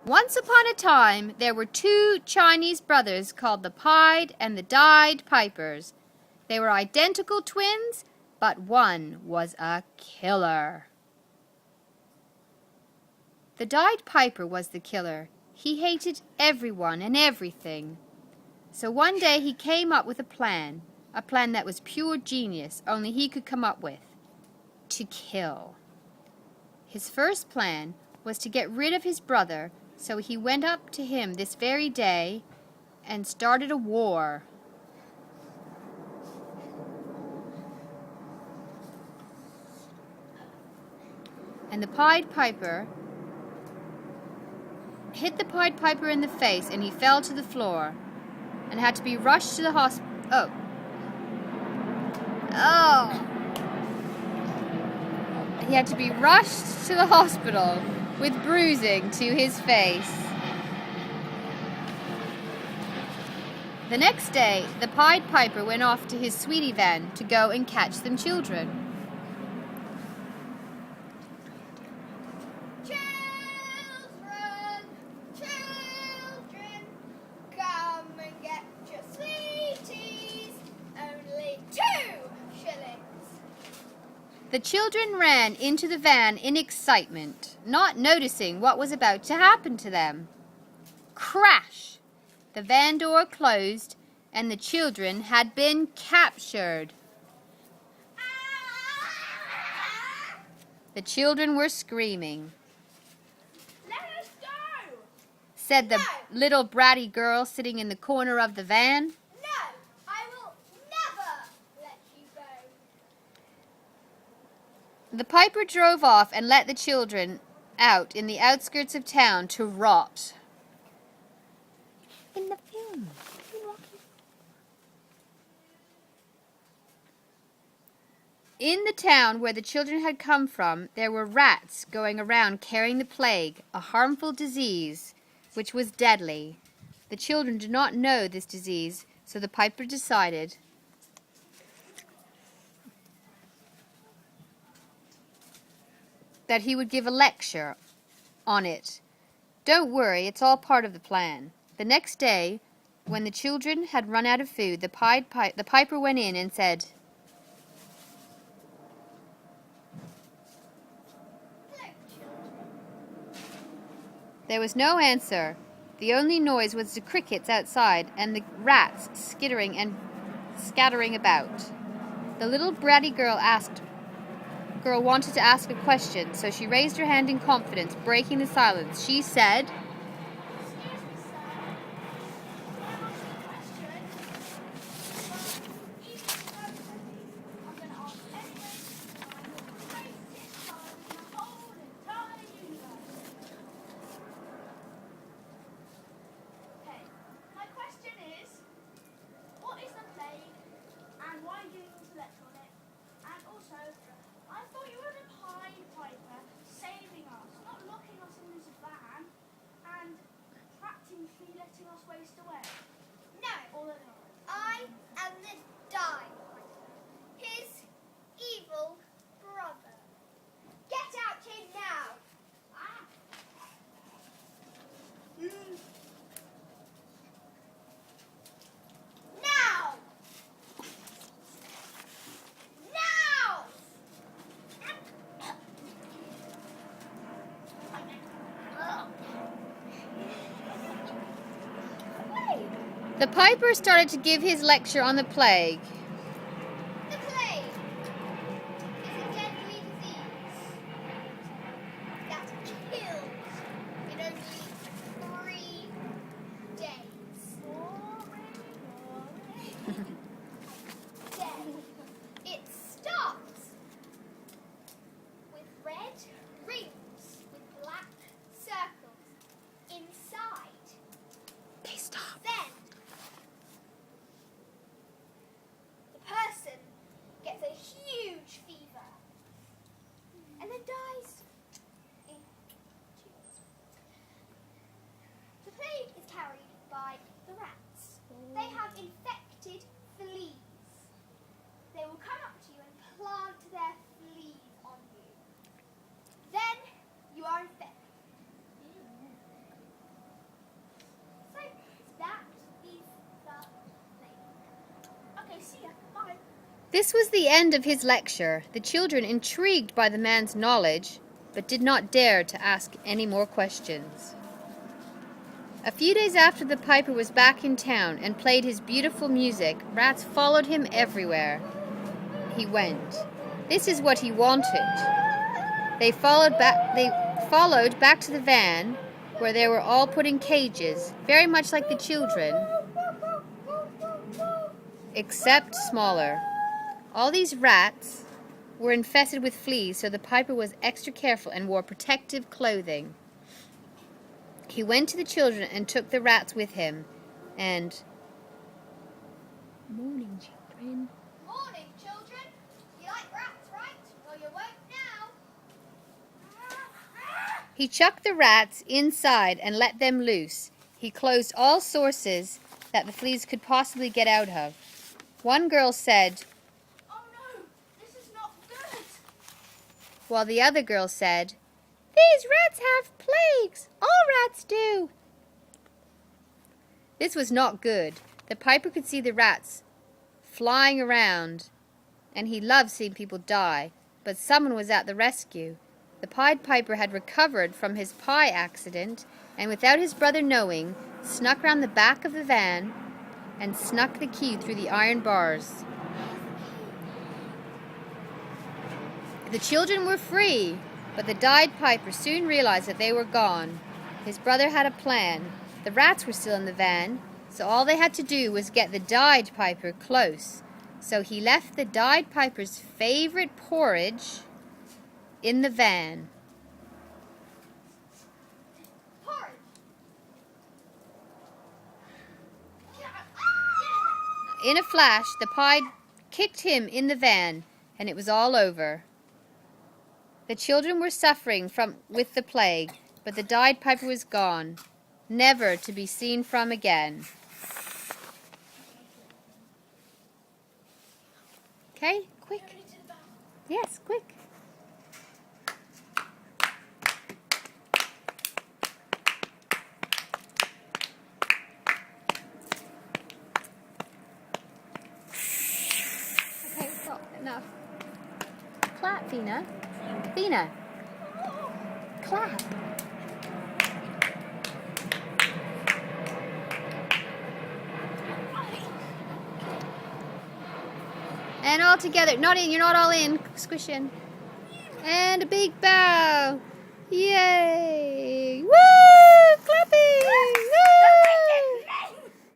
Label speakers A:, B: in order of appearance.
A: Once upon a time, there were two Chinese brothers called the Pied and the Dyed Pipers. They were identical twins, but one was a killer. The Dyed Piper was the killer. He hated everyone and everything. So one day he came up with a plan that was pure genius, only he could come up with: to kill. His first plan was to get rid of his brother, so he went up to him this very day and started a war. And the Pied Piper hit the Pied Piper in the face, and he fell to the floor and had to be rushed to the hospital. He had to be rushed to the hospital with bruising to his face. The next day, the Pied Piper went off to his sweetie van to go and catch some children.
B: Children, come and get your sweeties, only 2 shillings.
A: The children ran into the van in excitement, not noticing what was about to happen to them. Crash! The van door closed, and the children had been captured. The children were screaming.
B: Let us go!
A: Said the little bratty girl sitting in the corner of the van.
B: No, I will never let you go.
A: The Piper drove off and let the children out in the outskirts of town to rot. In the film. In the town where the children had come from, there were rats going around carrying the plague, a harmful disease which was deadly. The children did not know this disease, so the Piper decided that he would give a lecture on it. Don't worry, it's all part of the plan. The next day, when the children had run out of food, the Piper went in and said, There was no answer. The only noise was the crickets outside and the rats skittering and scattering about. The little bratty girl wanted to ask a question, so she raised her hand in confidence, breaking the silence. She said,
B: letting us waste away? No, I am the Dyed Piper, his evil brother. Get out here now. Now! Now!
A: The Piper started to give his lecture on the plague.
B: The plague is a deadly disease that kills in only 3 days. Then it starts with red rings with black circles inside.
A: Okay, stop.
B: Then the person gets a huge fever and then dies in 2 days. The plague is carried by the rats. They have infected
A: This was the end of his lecture, the children intrigued by the man's knowledge, but did not dare to ask any more questions. A few days after the piper was back in town and played his beautiful music, rats followed him everywhere he went. This is what he wanted. They followed back to the van, where they were all put in cages, very much like the children, except smaller. All these rats were infested with fleas, so the piper was extra careful and wore protective clothing. He went to the children and took the rats with him, and... Morning, children.
B: Morning, children. You like rats, right? Well, you won't now.
A: He chucked the rats inside and let them loose. He closed all sources that the fleas could possibly get out of. One girl said,
B: Oh no, this is not good.
A: while the other girl said, These rats have plagues. All rats do. This was not good. The piper could see the rats flying around, and he loved seeing people die, but someone was at the rescue. The Pied Piper had recovered from his pie accident, and without his brother knowing, snuck round the back of the van and snuck the key through the iron bars. The children were free, but the Pied Piper soon realized that they were gone. His brother had a plan. The rats were still in the van, so all they had to do was get the Pied Piper close. So he left the Pied Piper's favorite porridge in the van.
B: Porridge.
A: In a flash, the Pied kicked him in the van, and it was all over. The children were suffering with the plague, but the Pied Piper was gone, never to be seen from again. Okay, quick. Yes, quick. Okay, stop. Enough. Clap, Fina. Fina. Clap. And all together. Not in. You're not all in. Squish in. And a big bow. Yay. Woo!